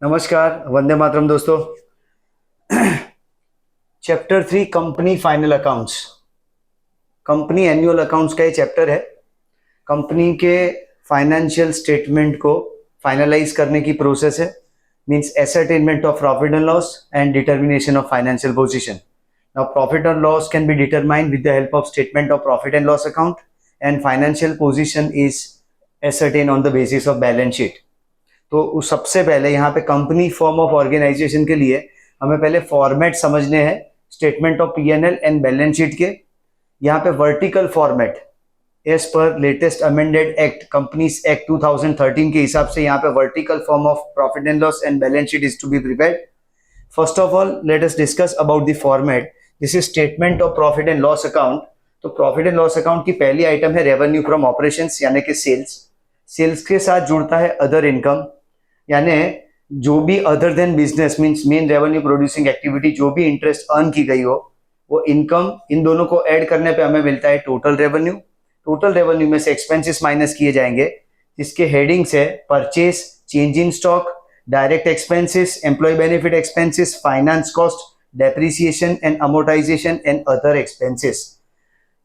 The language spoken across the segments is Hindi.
नमस्कार, वंदे मातरम दोस्तों। Chapter 3 company final accounts. Company annual accounts का ये चैप्टर है। कंपनी के फाइनेंशियल स्टेटमेंट को फाइनलाइज करने की प्रोसेस है। Means ascertainment of profit and loss and determination of financial position. Now profit and loss can be determined with the help of statement of profit and loss account and financial position is ascertain on the basis of balance sheet. तो सबसे पहले यहाँ पे कंपनी फॉर्म ऑफ ऑर्गेनाइजेशन के लिए हमें पहले फॉर्मेट समझने हैं statement of PNL and balance sheet के। यहाँ पे वर्टिकल फॉर्मेट एज पर latest amended act companies act 2013 के हिसाब से यहाँ पे vertical form of profit and loss and balance sheet is to be prepared. First of all let us discuss about the format. This is statement of profit and loss account. तो प्रॉफिट एंड लॉस अकाउंट की पहली आइटम है रेवेन्यू फ्रॉम ऑपरेशंस यानी कि सेल्स। सेल्स के साथ जुड़ता है अदर इनकम यानी जो भी other than business means main revenue producing activity जो भी इंटरेस्ट अर्न की गई हो वो इनकम, इन दोनों को ऐड करने पे हमें मिलता है टोटल रेवेन्यू। टोटल रेवेन्यू में से एक्सपेंसेस माइनस किए जाएंगे जिसके हेडिंग्स है purchase, change in stock, direct expenses, employee benefit expenses, finance cost, depreciation and amortisation and other expenses.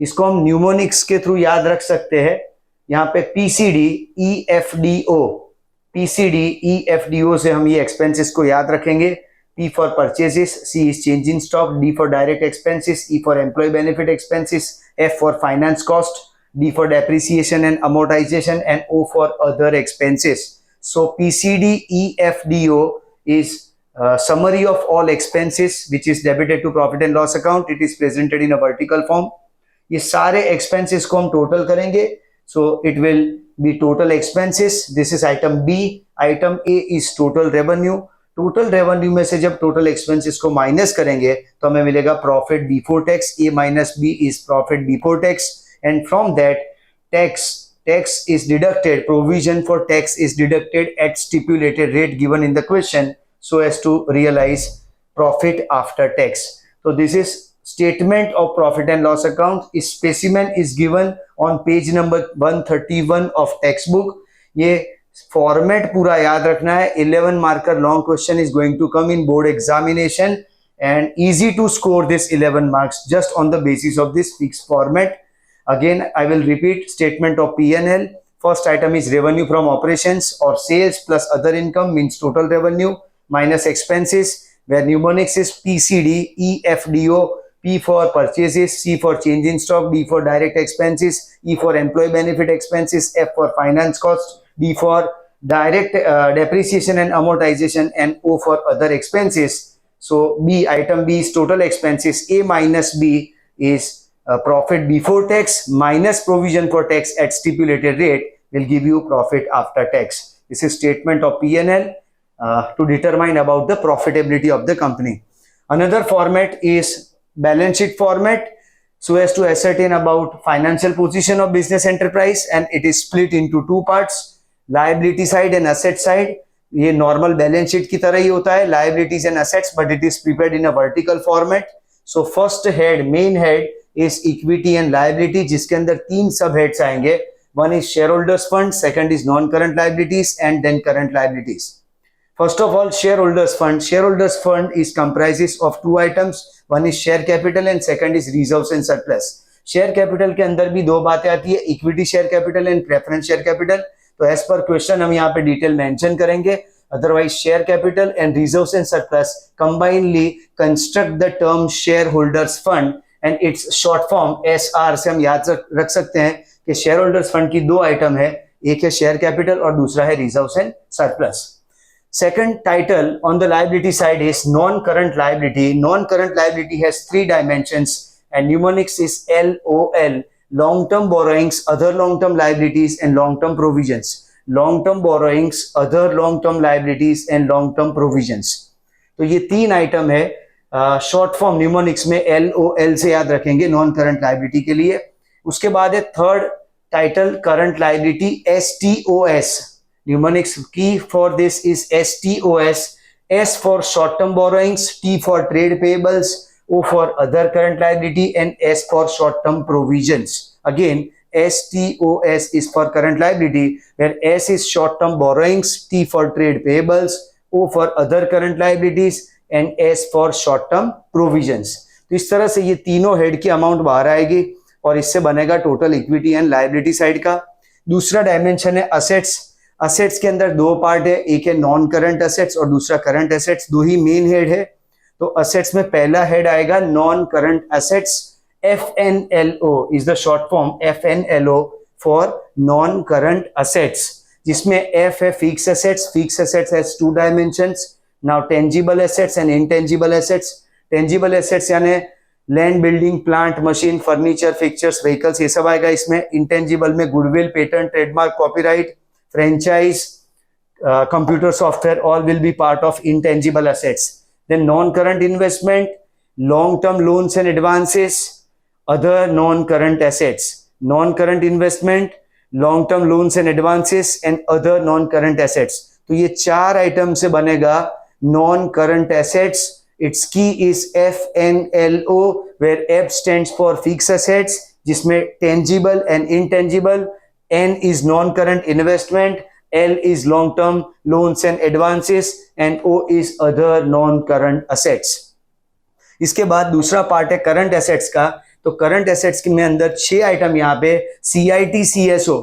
इसको हम न्यूमोनिक्स के थ्रू याद रख सकते हैं। यहाँ पे पीसीडी ईएफडीओ, पीसीडी ईएफडीओ से हम ये एक्सपेंसेस को याद रखेंगे। P for purchases, C is change in stock, D for direct expenses, E for employ benefit expenses, F for finance cost, D for depreciation and amortisation and O for other expenses. So PCD EFDO is summary of all expenses which is debited to profit and loss account. It is presented in a vertical form. ये सारे expenses को हम total करेंगे, so it will be total expenses. This is item B. Item A is total revenue. Total revenue में से जब total expenses को minus करेंगे तो हमें मिलेगा profit before tax. A minus B is profit before tax, and from that tax is deducted. Provision for tax is deducted at stipulated rate given in the question, so as to realize profit after tax. So this is statement of profit and loss account. Specimen is given on page number 131 of textbook. ये format पूरा याद रखना है। 11 marker long question is going to come in board examination and easy to score this 11 marks just on the basis of this fixed format. Again I will repeat statement of P&L. First item is revenue from operations or sales plus other income means total revenue minus expenses, where mnemonics is PCD, EFDO, P for purchases, C for change in stock, D for direct expenses, E for employee benefit expenses, F for finance cost, D for direct depreciation and amortization, and O for other expenses. So B, item B is total expenses. A minus B is profit before tax minus provision for tax at stipulated rate will give you profit after tax. This is statement of P&L. To determine about the profitability of the company. Another format is balance sheet format, so as to ascertain about financial position of business enterprise, and it is split into two parts, liability side and asset side. ये normal balance sheet की तरह ही होता है, liabilities and assets, but it is prepared in a vertical format. So first head, main head is equity and liability, जिसके अंदर तीन सब heads आएंगे. One is shareholders fund, second is non-current liabilities, and then current liabilities. First of all, shareholders fund. Shareholders fund is comprises of two items. One is share capital and second is reserves and surplus. Share capital के अंदर भी दो बातें आती है, equity share capital and preference share capital. तो as per question हम यहाँ पे डिटेल मेंशन करेंगे. Otherwise, share capital and reserves and surplus combinedly construct the term shareholders fund, and its short form SR से हम याद रख सकते हैं कि shareholders fund की दो आइटम है, एक है share capital और दूसरा है reserves and surplus. Second title on the liability side is non-current liability. Non-current liability has three dimensions and mnemonics is LOL, long-term borrowings, other long-term liabilities and long-term provisions. Long-term borrowings, other long-term liabilities and long-term provisions. तो ये तीन आइटम है, शॉर्ट फॉर्म न्यूमोनिक्स में LOL से याद रखेंगे non-current liability के लिए. उसके बाद है third title current liability STOS. Mnemonics key for this is STOS. S for short-term borrowings, T for trade payables, O for other current liability, and S for short-term provisions. Again, STOS is for current liability, where S is short-term borrowings, T for trade payables, O for other current liabilities and S for short term provisions. तो इस तरह से ये तीनों हेड की अमाउंट बाहर आएगी और इससे बनेगा total equity and liability side का। दूसरा डायमेंशन है असेट्स। असेट्स के अंदर दो पार्ट है, एक है नॉन करंट असेट्स और दूसरा करंट असेट्स, दो ही मेन हेड है। तो असेट्स में पहला हेड आएगा non current assets, FNLO is the short form, FNLO for non current assets, जिसमें F है fix assets. Fix assets has two dimensions. Now tangible assets and intangible assets. Tangible assets यानी land, building, plant, machine, furniture, fixtures, vehicles, ये सब आएगा इसमें। इंटेंजिबल में goodwill, patent, trademark, copyright, franchise, computer software, all will be part of intangible assets. Then non current investment, long term loans and advances, other non current assets. Non current investment, long term loans and advances and other non current assets. तो ये चार आइटम से बनेगा non current assets. Its key is FNLO, where F stands for fixed assets, जिसमें tangible and intangible, N is non-current investment, L is long-term loans and advances, and O is other non-current assets. इसके बाद दूसरा पार्ट है करंट एसेट्स का। तो करंट एसेट्स के में अंदर 6 आइटम यहाँ पे CITCSO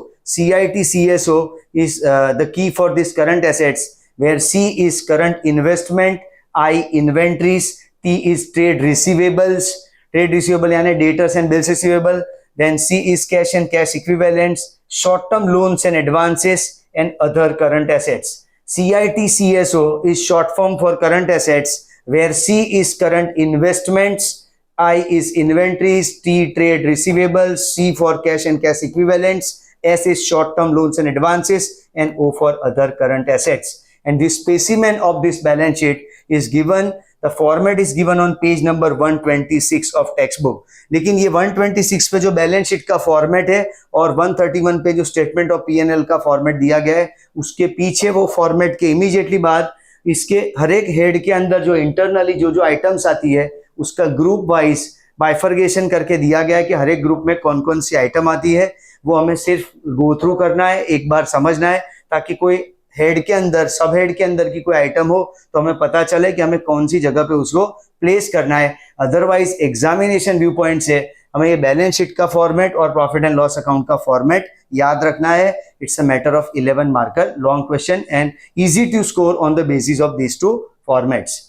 is the key for this current assets, where C is current investment, I inventories, T is trade receivables यानी debtors and bills receivable, then C is cash and cash equivalents, short term loans and advances and other current assets. CITCSO is short form for current assets, where C is current investments, I is inventories, T trade receivables, C for cash and cash equivalents, S is short term loans and advances, and O for other current assets. And the specimen of this balance sheet is given, the format is given on page number 126 of textbook. लेकिन ये 126 पे जो बैलेंस शीट का फॉर्मेट है और 131 पे जो स्टेटमेंट ऑफ P&L का फॉर्मेट दिया गया है, उसके पीछे वो फॉर्मेट के इमीडिएटली बाद इसके हर एक हेड के अंदर जो इंटरनली जो आइटम्स आती है उसका ग्रुप वाइज बाइफर्गेशन करके दिया गया है कि हर एक ग्रुप में कौन कौन सी आइटम आती है। वो हमें सिर्फ गो थ्रू करना है, एक बार समझना है, ताकि कोई हेड के अंदर, सब हेड के अंदर की कोई आइटम हो तो हमें पता चले कि हमें कौन सी जगह पे उसको प्लेस करना है। अदरवाइज एग्जामिनेशन व्यू पॉइंट से हमें ये बैलेंस शीट का फॉर्मेट और प्रॉफिट एंड लॉस अकाउंट का फॉर्मेट याद रखना है। It's a matter of 11 marker long question and easy to score on the basis of these two formats.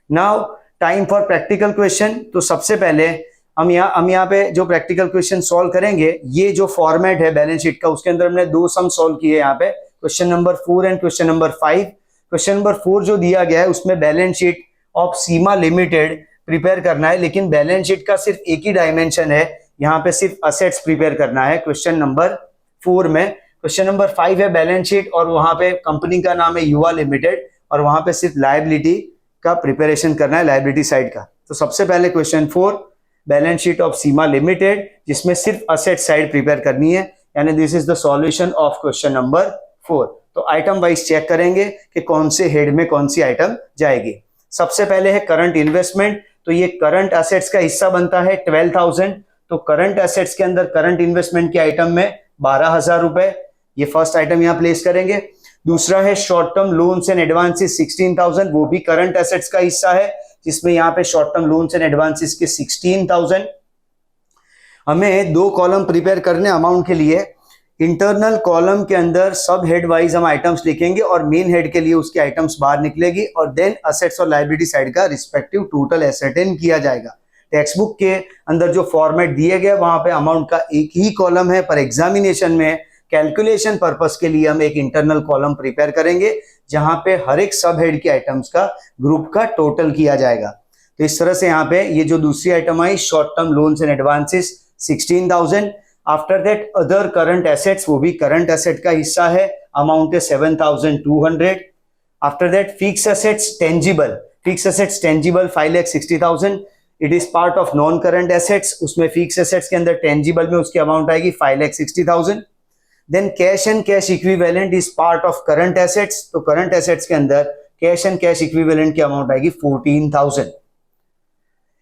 Now time for practical question. तो सबसे पहले हम यहाँ पे जो प्रैक्टिकल क्वेश्चन सॉल्व करेंगे, ये जो फॉर्मेट है बैलेंस शीट का, उसके अंदर हमने 2 सम सॉल्व किए यहाँ पे, question number 4 and question number 5। Question number 4 जो दिया गया है उसमें balance sheet of Seema limited prepare करना है, लेकिन बैलेंस शीट का सिर्फ एक ही डायमेंशन है, यहाँ पे सिर्फ असेट्स प्रिपेयर करना है क्वेश्चन नंबर 4 में। क्वेश्चन नंबर 5 है बैलेंस शीट और वहां पे कंपनी का नाम है युवा लिमिटेड और वहां पे सिर्फ लायबिलिटी का प्रिपरेशन करना है, लायबिलिटी साइड का। तो सबसे पहले question 4 balance sheet of Seema limited, जिसमें सिर्फ असेट साइड प्रिपेयर करनी है, यानी this is the solution of question number 4। तो आइटम वाइज चेक करेंगे कि कौन से हेड में कौन सी आइटम जाएगी। सबसे पहले है करंट इन्वेस्टमेंट। तो ये करंट असेट्स का हिस्सा बनता है 12,000। तो करंट असेट्स के अंदर करंट इन्वेस्टमेंट के आइटम में 12,000 रुपए, ये फर्स्ट आइटम यहाँ प्लेस करेंगे। दूसरा है short term loans and advances 16,000, वो भी करंट एसेट्स का हिस्सा है, जिसमें यहाँ पे short term loans and advances के 16,000। हमें 2 कॉलम प्रिपेयर करने अमाउंट के लिए। इंटरनल कॉलम के अंदर सब हेड वाइज हम आइटम्स लिखेंगे और मेन हेड के लिए उसके आइटम्स बाहर निकलेगी और देन असेट्स और लायबिलिटी साइड का रिस्पेक्टिव टोटल एसेटेन किया जाएगा। टेक्स्ट बुक के अंदर जो फॉर्मेट दिए गए वहां पे अमाउंट का एक ही कॉलम है, पर एग्जामिनेशन में कैलकुलेशन पर्पस के लिए हम एक इंटरनल कॉलम प्रिपेयर करेंगे जहां पे हर एक सब हेड के आइटम्स का ग्रुप का टोटल किया जाएगा। तो इस तरह से यहाँ पे ये जो दूसरी item I short term loans and advances 16,000। After that other current assets, वो भी करंट एसेट का हिस्सा है, अमाउंट है 7,200। After that fixed assets tangible, 5,60,000, it is part of non current assets. उसमें फिक्स एसेट्स के अंदर टेंजिबल में उसकी अमाउंट आएगी 5,60,000। Then cash and cash equivalent is part of current assets. तो करंट एसेट्स के अंदर कैश एंड कैश इक्विवेलेंट की अमाउंट आएगी 14,000।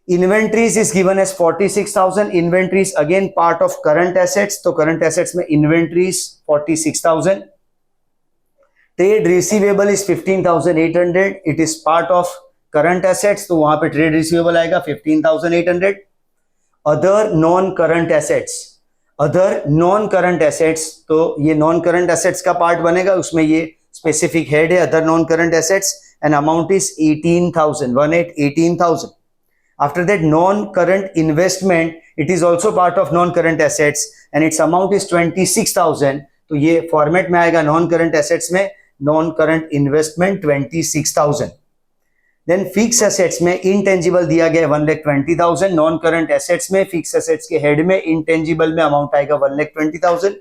Inventories is given as 46,000। Inventories again part of current assets, तो करंट एसेट्स में inventories 46,000। Trade receivable is 15,800, it is part of current assets, तो वहां पे ट्रेड रिसीवेबल आएगा 15,800. Other non current assets, other non current assets, तो ये नॉन करंट एसेट्स का पार्ट बनेगा, उसमें ये स्पेसिफिक हेड है other non current assets, and amount is 18,000. After that, non-current investment, it is also part of non-current assets and its amount is 26,000. तो ये फॉर्मेट में आएगा non-current assets में, non-current investment 26,000. Then fixed assets में intangible दिया गया 1,20,000. Non-current assets में fixed assets के head में intangible में amount आएगा 1,20,000.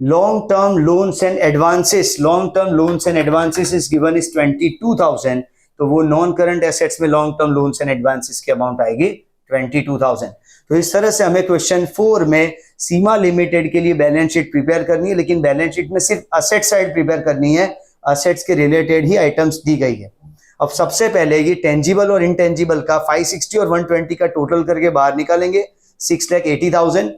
Long-term loans and advances, long-term loans and advances is given is 22,000. तो वो नॉन करंट एसेट्स में long term loans and advances की अमाउंट आएगी 22,000. तो इस तरह से हमें क्वेश्चन 4 में सीमा लिमिटेड के लिए बैलेंस शीट प्रिपेयर करनी है, लेकिन बैलेंस शीट में सिर्फ असेट साइड प्रिपेयर करनी है, असेट्स के रिलेटेड ही आइटम्स दी गई है. अब सबसे पहले ये टेंजिबल और इनटेंजिबल का 560 और 120 का टोटल करके बाहर निकालेंगे 6,80,000.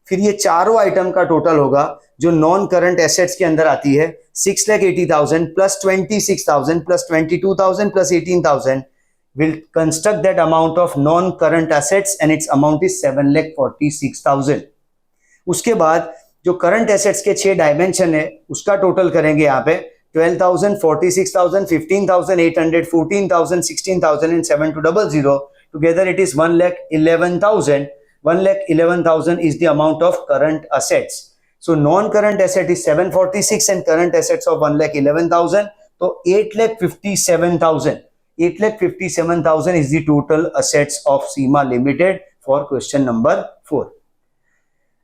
फिर ये चारों आइटम का टोटल होगा जो नॉन करंट एसेट्स के अंदर आती है 6,80,000 plus 26,000 plus 22,000 plus 18,000 will construct that amount of non-current assets and its amount is 7,46,000. उसके बाद जो करंट एसेट्स के 6 डायमेंशन है उसका टोटल करेंगे यहाँ पे 12,000, 46,000, 15,800, 14,000, 16,000 and 7,200. Together it is 1,11,000. 1,11,000 is the amount of current assets. So non-current asset is 746 and current assets of 1,11,000. So 8,57,000. 8,57,000 is the total assets of Seema Limited for question number 4.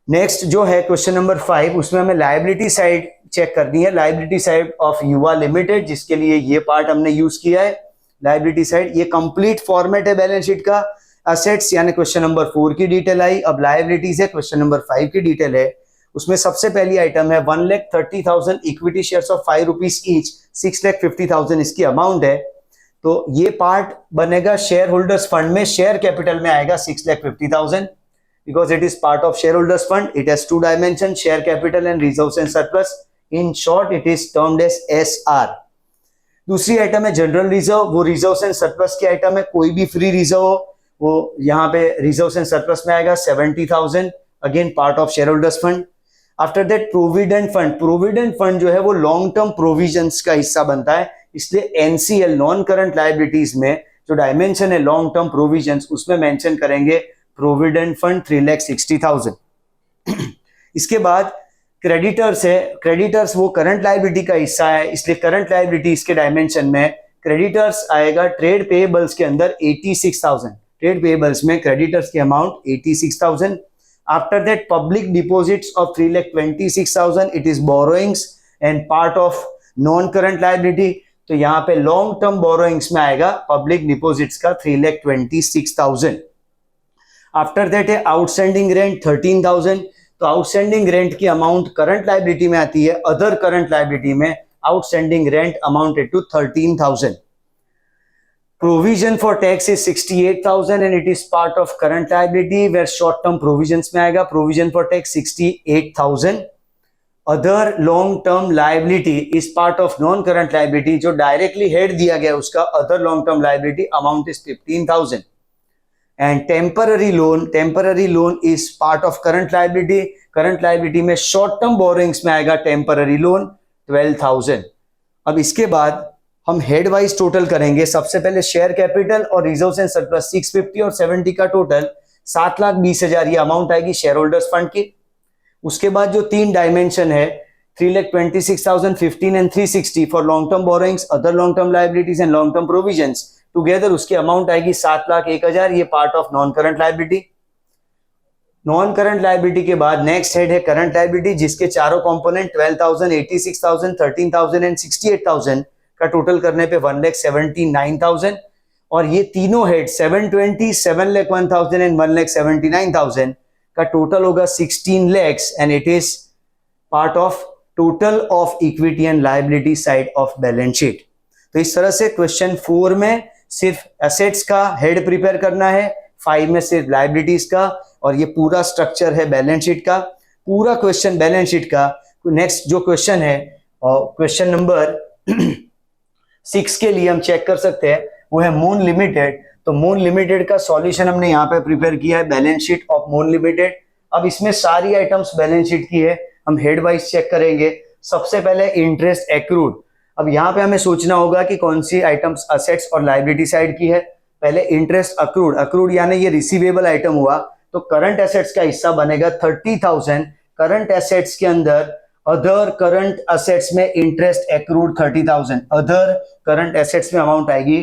Next जो है क्वेश्चन नंबर 5, उसमें हमें लायबिलिटी साइड चेक करनी है, लायबिलिटी साइड ऑफ युवा लिमिटेड, जिसके लिए ये पार्ट हमने यूज किया है. लायबिलिटी साइड ये कंप्लीट फॉर्मेट है बैलेंस शीट का. असेट्स यानी क्वेश्चन नंबर 4 की डिटेल आई. अब लायबिलिटीज है क्वेश्चन नंबर 5 की डिटेल है. उसमें सबसे पहली आइटम है 1,30,000 equity shares of 5 rupees each, 6,50,000 इसकी अमाउंट है. तो ये पार्ट बनेगा शेयर होल्डर्स फंड में, शेयर कैपिटल में आएगा 6,50,000 because it is part of shareholders fund. It has 2 dimensions, share capital and reserves and surplus. In short, it is termed as SR. दूसरी आइटम है जनरल रिजर्व. वो रिजर्व्स एंड सरप्लस की आइटम है. कोई भी फ्री रिजर्व हो वो यहाँ पे रिजर्व्स एंड सरप्लस में आएगा 70,000, again part of share holders fund. After that provident fund. Provident fund जो है वो लॉन्ग टर्म प्रोविजंस का हिस्सा बनता है, इसलिए एनसीएल नॉन करंट लायबिलिटीज में जो डायमेंशन है लॉन्ग टर्म प्रोविजंस उसमें मेंशन करेंगे प्रोविडेंट फंड 3,60,000. इसके बाद क्रेडिटर्स है. क्रेडिटर्स वो करंट लायबिलिटी का हिस्सा है, इसलिए करंट लायबिलिटी इसके डायमेंशन में क्रेडिटर्स आएगा ट्रेड पेएबल्स के अंदर 86,000. ट्रेड पेएबल्स में क्रेडिटर्स की amount 86,000. After that public deposits of 3,26,000, it is borrowings and part of non current liability. तो यहाँ पे लॉन्ग टर्म बोरोइंग्स में आएगा पब्लिक डिपॉजिट्स का 3,26,000. आफ्टर दैट है आउटस्टैंडिंग रेंट 13,000. तो आउटस्टैंडिंग रेंट की अमाउंट करंट लायबिलिटी में आती है, अदर करंट लायबिलिटी में outstanding rent amounted to 13,000. Provision for tax is 68,000 and it is part of current liability where short term provisions में आएगा provision for tax 68,000. Other long term liability is part of non current liability. जो डायरेक्टली हेड दिया गया उसका other long term liability amount is 15,000. And temporary loan is part of current liability. Current liability में short term borrowings में आएगा temporary loan 12,000. अब इसके बाद हम हेड वाइज टोटल करेंगे. सबसे पहले शेयर कैपिटल और रिजर्व्स एंड सरप्लस 650 और 70 का टोटल 7,20,000 ये अमाउंट आएगी शेयर होल्डर्स फंड की. उसके बाद जो 3 डायमेंशन है 3,26,000, 15 and 360 for long term borrowings, other long term liabilities and long term provisions. Together उसकी अमाउंट आएगी 7,01,000. ये part of non current liability. Non current liability के बाद नेक्स्ट हेड है करंट लायबिलिटी, जिसके चारों कंपोनेंट 12,000, 86,000, 13,000 एंड 68,000 का टोटल करने पे 1,79,000. और ये तीनों हेड 720, 7,01,000 एंड 1,79,000 का टोटल होगा 16 lakhs and it is part of total of equity and liability side of balance sheet. तो इस तरह से क्वेश्चन 4 में सिर्फ एसेट्स का हेड प्रिपेयर करना है, 5 में सिर्फ लायबिलिटीज का, और ये पूरा स्ट्रक्चर है बैलेंस शीट का. पूरा क्वेश्चन बैलेंस शीट का. नेक्स्ट जो क्वेश्चन है और क्वेश्चन नंबर 6 के लिए हम चेक कर सकते हैं, वो है मून लिमिटेड। तो मून लिमिटेड का सॉल्यूशन हमने यहाँ पे प्रिपेयर किया है, balance sheet of moon limited. अब इसमें सारी आइटम्स बैलेंस शीट की है, हम हेड वाइज चेक करेंगे। सबसे पहले इंटरेस्ट एक्रूड। अब यहाँ पे हमें सोचना होगा कि कौन सी आइटम्स असेट्स और लायबिलिटी साइड की है। पहले इंटरेस्ट अक्रूड, अक्रूड यानी ये रिसीवेबल आइटम हुआ, तो करंट एसेट्स का हिस्सा बनेगा 30,000। करंट एसेट्स के अंदर अदर करंट एसेट्स में interest accrued 30,000, other current assets में अमाउंट आएगी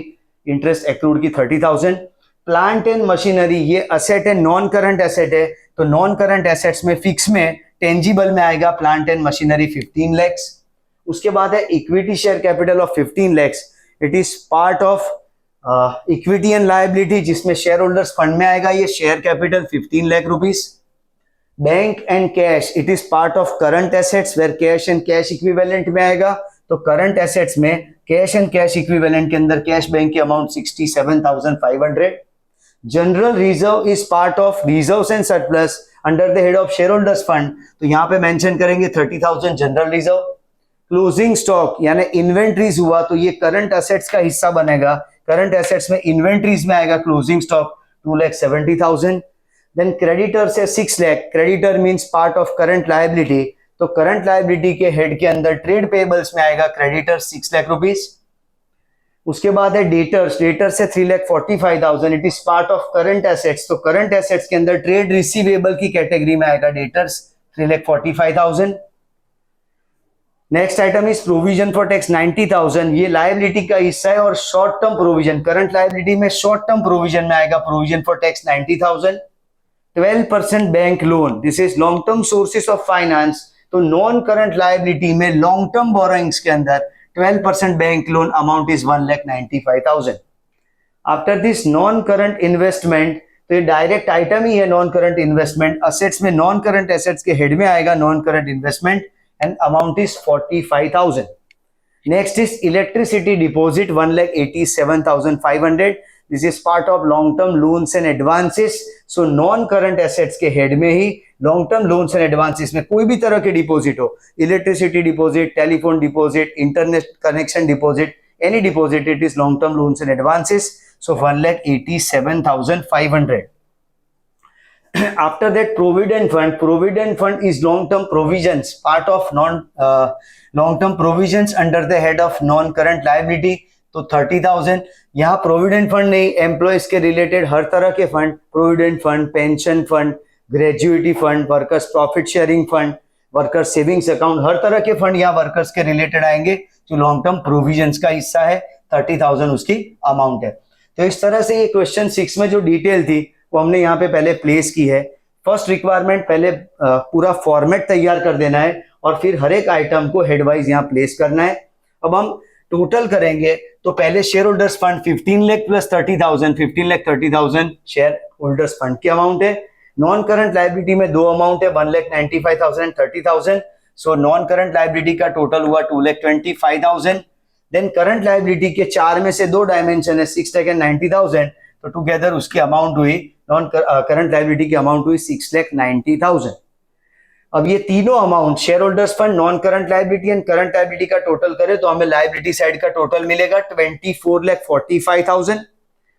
इंटरेस्ट एक्रूड की 30,000। प्लांट एंड मशीनरी ये असेट है, नॉन करंट एसेट है, तो नॉन करंट एसेट्स में फिक्स में टेंजिबल में आएगा प्लांट एंड मशीनरी 15 lakhs। उसके बाद है equity share capital of 15 lakhs। It is part of equity and liability, जिसमें शेयर होल्डर्स फंड में आएगा ये share capital 15 lakh rupees. Bank and cash, it is part of current assets where cash and cash equivalent में आएगा। तो करंट एसेट्स में कैश एंड कैश इक्विवेलेंट के अंदर कैश बैंक की amount 67,500। General reserve is part of reserves and surplus under the head of share holders fund, तो यहां पे मेंशन करेंगे 30,000 जनरल रिजर्व। क्लोजिंग स्टॉक यानी इन्वेंट्रीज हुआ, तो ये करंट एसेट्स का हिस्सा बनेगा, करंट एसेट्स में इन्वेंट्रीज में आएगा क्लोजिंग स्टॉक 2,70,000। देन क्रेडिटर से 6 lakh, creditor means part of current liability, तो करंट लायबिलिटी के हेड के अंदर ट्रेड पेबल्स में आएगा क्रेडिटर 6 lakh रुपीज। उसके बाद है डेटर्स, डेटर से 3,45,000, it is part of current assets, तो करंट एसेट्स के अंदर ट्रेड रिसीवेबल की कैटेगरी में आएगा debtors 3,45,000। Next item is provision for tax 90,000, ये लायबिलिटी का हिस्सा है और short term provision, current liability में शॉर्ट टर्म प्रोविजन में आएगा provision for tax 90,000। 12% bank loan, this is long term sources of finance, तो नॉन करंट लायबिलिटी में लॉन्ग टर्म बोरोइंग्स के अंदर 12% bank loan amount is 1,95,000। After this non current investment, तो ये डायरेक्ट आइटम ही है नॉन करंट इन्वेस्टमेंट, असेट्स में नॉन करंट एसेट्स के हेड में आएगा non current investment and amount is 45,000। Next is electricity deposit 1,87,500, this is part of long term loans and advances, so non current assets के हेड में ही long term loans and advances में कोई भी तरह के डिपॉजिट हो, electricity deposit, telephone deposit, internet connection deposit, any deposit, it is long term loans and advances, so 1,87,500। After that, provident fund is long term provisions, part of long term provisions under the head of non current liability, तो 30,000। यहाँ प्रोविडेंट फंड नहीं, एम्प्लॉयज के रिलेटेड हर तरह के fund, provident fund, pension fund, gratuity fund, workers profit sharing fund, workers savings account, हर तरह के फंड यहाँ वर्कर्स के रिलेटेड आएंगे, जो लॉन्ग टर्म प्रोविजंस का हिस्सा है, 30,000 उसकी अमाउंट है। तो इस तरह से ये क्वेश्चन 6 में जो डिटेल थी वो हमने यहाँ पे पहले प्लेस की है। फर्स्ट रिक्वायरमेंट, पहले पूरा फॉर्मेट तैयार कर देना है और फिर हर एक आइटम को हेडवाइज यहाँ प्लेस करना है। अब हम टोटल करेंगे, तो पहले share holders fund 15 lakh plus 30,000, 15,30,000 share holders fund की अमाउंट है। नॉन करंट लायबिलिटी में दो अमाउंट है, 1,95,000 and 30,000, so non current liability का टोटल हुआ 2,25,000। देन करंट लायबिलिटी के 4 में से 2 डायमेंशन है, 6 लाख एंड 90,000, तो टुगेदर उसकी अमाउंट हुई, नॉन करंट लायबिलिटी की अमाउंट हुई 6,90,000। अब ये तीनों amount share holders fund, non current liability and current liability का टोटल करें तो हमें लायबिलिटी साइड का टोटल मिलेगा 24,45,000।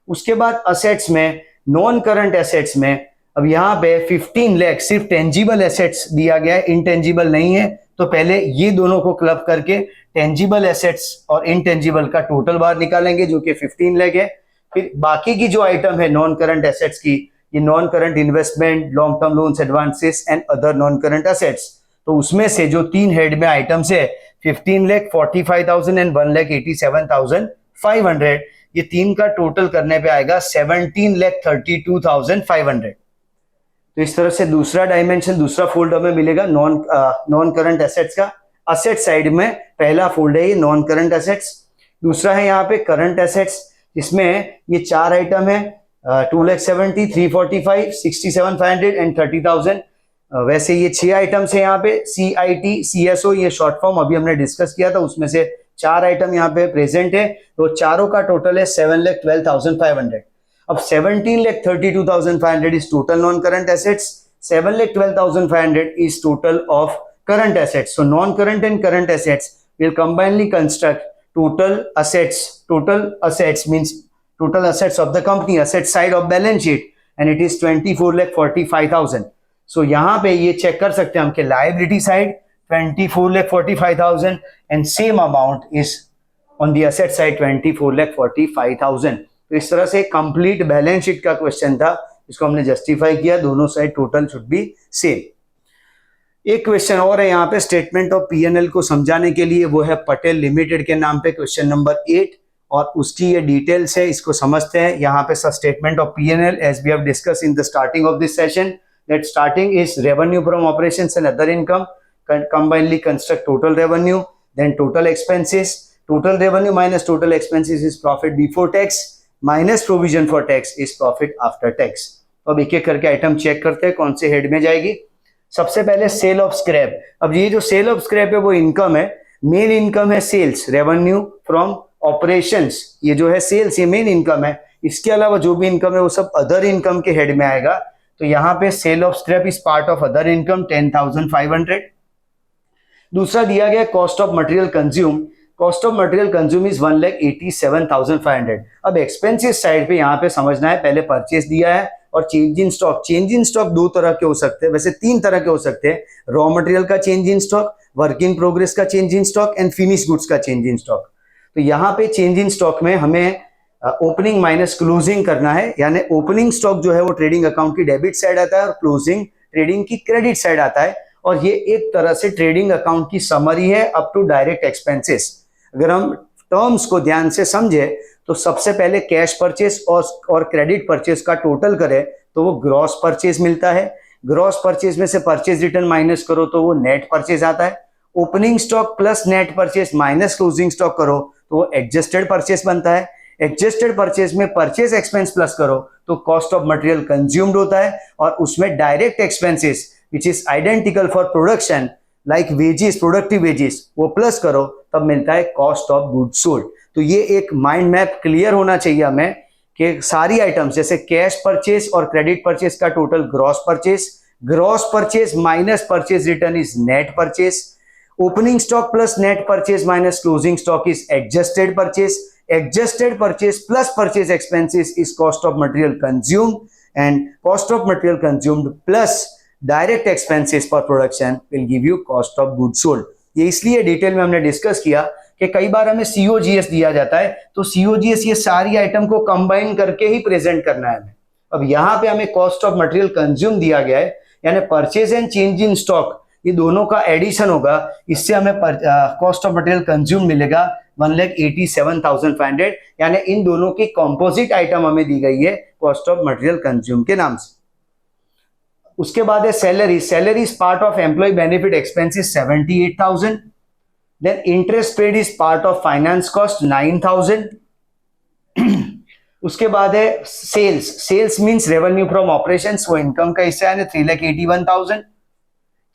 उसके बाद असेट्स में, नॉन करंट एसेट्स में, अब यहाँ पे 15 लाख सिर्फ टेंजिबल एसेट्स दिया गया है, इनटेंजिबल नहीं है, तो पहले ये दोनों को क्लब करके टेंजिबल एसेट्स और इनटेंजिबल का टोटल बाहर निकालेंगे जो कि 15 लाख है। फिर बाकी की जो आइटम है नॉन करंट एसेट्स की, ये non current investment, long term loans, advances and other non current assets, तो उसमें से जो 3 हेड में आइटम्स है 15,45,000 एंड 1,87,500, ये 3 का टोटल करने पे आएगा 17,32,500। तो इस तरह से दूसरा डायमेंशन, दूसरा फोल्ड हमें मिलेगा नॉन करंट एसेट्स का। असेट साइड में पहला फोल्ड है ये नॉन करंट एसेट्स, दूसरा है यहाँ पे करंट एसेट्स, इसमें ये 4 आइटम है, 2,70,000, 345, 67,500 एंड 30,000। वैसे ये 6 आइटम्स है यहाँ पे, CIT, CSO, ये शॉर्ट फॉर्म अभी हमने डिस्कस किया था, उसमें से 4 आइटम यहाँ पे प्रेजेंट है, तो चारों का टोटल है 7,12,500। अब 17,32,500 is total non current assets, 7,12,500 is total of current assets, so non current and current assets we'll combinedly construct total assets means total assets of the company, asset side of balance sheet, and it is 24,45,000. So यहाँ पे ये चेक कर सकते हैं हम कि liability side 24,45,000 and same amount is on the asset side 24,45,000. तो इस तरह से कंप्लीट बैलेंस शीट का क्वेश्चन था, इसको हमने जस्टिफाई किया, दोनों side total should be same. एक क्वेश्चन और है यहाँ पे स्टेटमेंट ऑफ P&L को समझाने के लिए, वो है पटेल लिमिटेड के नाम पे क्वेश्चन नंबर 8 और उसकी ये डिटेल्स है, इसको समझते हैं. यहाँ पे statement of P&L as we have discuss in the starting of this session that starting is revenue from operations and other income, combinedly construct total revenue, then total expenses. Total revenue minus total expenses is profit before tax minus provision for tax is profit after tax. अब एक एक करके आइटम चेक करते हैं कौन से हेड में जाएगी. सबसे पहले सेल ऑफ स्क्रैप. अब ये जो सेल ऑफ स्क्रैप है वो इनकम है, मेन इनकम है सेल्स, रेवेन्यू फ्रॉम ऑपरेशंस, ये जो है सेल्स ये मेन इनकम है. इसके अलावा जो भी इनकम है वो सब अदर इनकम के हेड में आएगा. तो यहाँ पे sale of scrap is part of other income 10,500. दूसरा दिया गया cost of material consume. Cost of material consume is 1,87,500. अब एक्सपेंसेस साइड पे यहाँ पे समझना है, पहले परचेस दिया है और change in stock. Change in stock दो तरह के हो सकते हैं, वैसे तीन तरह के हो सकते हैं. रॉ मटेरियल का change in stock, work in progress का change in stock and finish goods का चेंज इन स्टॉक. तो यहाँ पे चेंज इन स्टॉक में हमें ओपनिंग माइनस क्लोजिंग करना है, यानी ओपनिंग स्टॉक जो है वो ट्रेडिंग अकाउंट की डेबिट साइड आता है और क्लोजिंग ट्रेडिंग की क्रेडिट साइड आता है. और ये एक तरह से ट्रेडिंग अकाउंट की समरी है अप टू डायरेक्ट एक्सपेंसेस. अगर हम टर्म्स को ध्यान से समझे तो सबसे पहले कैश परचेस और क्रेडिट परचेस का टोटल करें तो वो ग्रॉस परचेस मिलता है. ग्रॉस परचेस में से परचेस रिटर्न माइनस करो तो वो नेट परचेस आता है. Opening stock plus net purchase minus closing stock करो तो वो एडजस्टेड परचेस बनता है. एडजस्टेड परचेस में परचेस एक्सपेंस प्लस करो तो कॉस्ट ऑफ मटेरियल कंज्यूम्ड होता है. और उसमें direct expenses which is identical for production like wages, productive wages, वो प्लस करो तब मिलता है कॉस्ट ऑफ गुड्स सोल्ड. तो ये एक माइंड मैप क्लियर होना चाहिए हमें कि सारी आइटम्स जैसे कैश परचेस और क्रेडिट परचेस का total gross purchase minus purchase return is net purchase. Opening stock plus net purchase minus closing stock is adjusted purchase. Adjusted purchase plus purchase expenses is cost of material consumed and cost of material consumed plus direct expenses for production will give you cost of goods sold. ये इसलिए डिटेल में हमने डिस्कस किया कि कई बार हमें COGS दिया जाता है तो COGS ये सारी आइटम को कंबाइन करके ही प्रेजेंट करना है हमें. अब यहाँ पे हमें कॉस्ट ऑफ मटेरियल कंज्यूम दिया गया है, यानी purchase and change in stock ये दोनों का एडिशन होगा, इससे हमें कॉस्ट ऑफ मटेरियल कंज्यूम मिलेगा 1,87,500. यानी इन दोनों की कॉम्पोजिट आइटम हमें दी गई है कॉस्ट ऑफ मटेरियल कंज्यूम के नाम से. उसके बाद है salary. Salary is part of employee benefit expenses 78,000. Then interest paid is part of finance cost 9,000. उसके बाद है sales. Sales means revenue from operations, वो इनकम का हिस्सा है 3,81,000.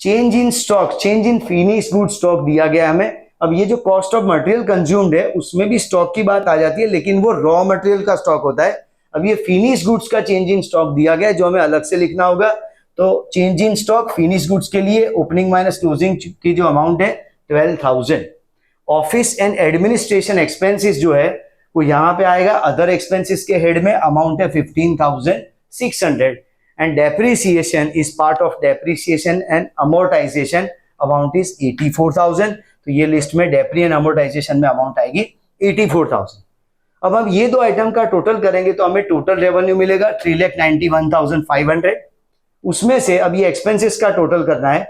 Change in stock, change in finish good stock दिया गया हमें. अब ये जो कॉस्ट ऑफ मटेरियल कंज्यूम्ड है उसमें भी स्टॉक की बात आ जाती है, लेकिन वो रॉ मटेरियल का स्टॉक होता है. अब ये फिनिश गुड्स का चेंज इन स्टॉक दिया गया है जो हमें अलग से लिखना होगा. तो change in stock finish goods के लिए ओपनिंग माइनस क्लोजिंग की जो अमाउंट है 12,000. ऑफिस एंड एडमिनिस्ट्रेशन एक्सपेंसेस जो है वो यहाँ पे आएगा अदर एक्सपेंसेस के हेड में, अमाउंट है 15,600. And depreciation is part of depreciation and amortisation, amount is 84,000. तो ये लिस्ट में डेप्री एंड अमोर्टाइजेशन में अमाउंट आएगी 84,000. अब हम ये दो आइटम का टोटल करेंगे तो हमें टोटल रेवेन्यू मिलेगा 3,91,500. उसमें से अब ये एक्सपेंसेस का टोटल करना है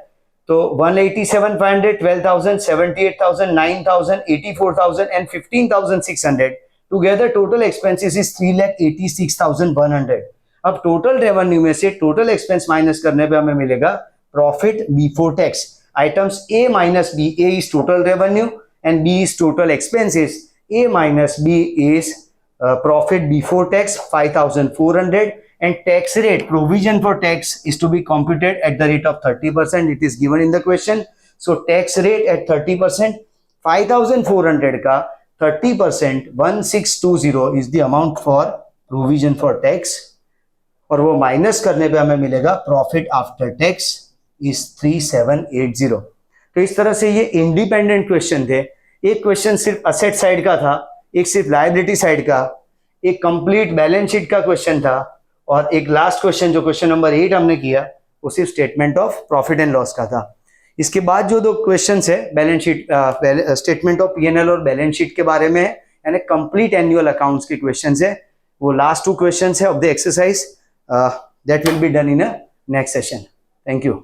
तो 1,87,500, 12,000, 78,000, 9,000, 84,000 and 15,600. Together total expenses is 3,86,100. अब टोटल रेवेन्यू में से टोटल एक्सपेंस माइनस करने पे हमें मिलेगा profit before tax. Items A minus B, A is total revenue and B is total expenses. A minus B is profit before tax 5,400. And tax rate, provision for tax is to be computed at the rate of 30%. It is given in the question. So tax rate at 30%, 5,400 का 30%, 1,620 is the amount for provision for tax. और वो माइनस करने पे हमें मिलेगा प्रॉफिट आफ्टर टैक्स इज 3,780. तो इस तरह से ये इंडिपेंडेंट क्वेश्चन थे. एक क्वेश्चन सिर्फ असेट साइड का था, एक सिर्फ लायबिलिटी साइड का, एक कंप्लीट बैलेंस शीट का क्वेश्चन था, और एक लास्ट क्वेश्चन जो क्वेश्चन नंबर 8 हमने किया वो सिर्फ statement of profit and loss का था। इसके बाद जो 2 क्वेश्चंस है balance sheet, statement of P&L और बैलेंस शीट के बारे में है, यानी कंप्लीट एनुअल अकाउंट्स के क्वेश्चंस है, वो लास्ट 2 क्वेश्चंस है of the exercise that will be done in a next session. Thank you.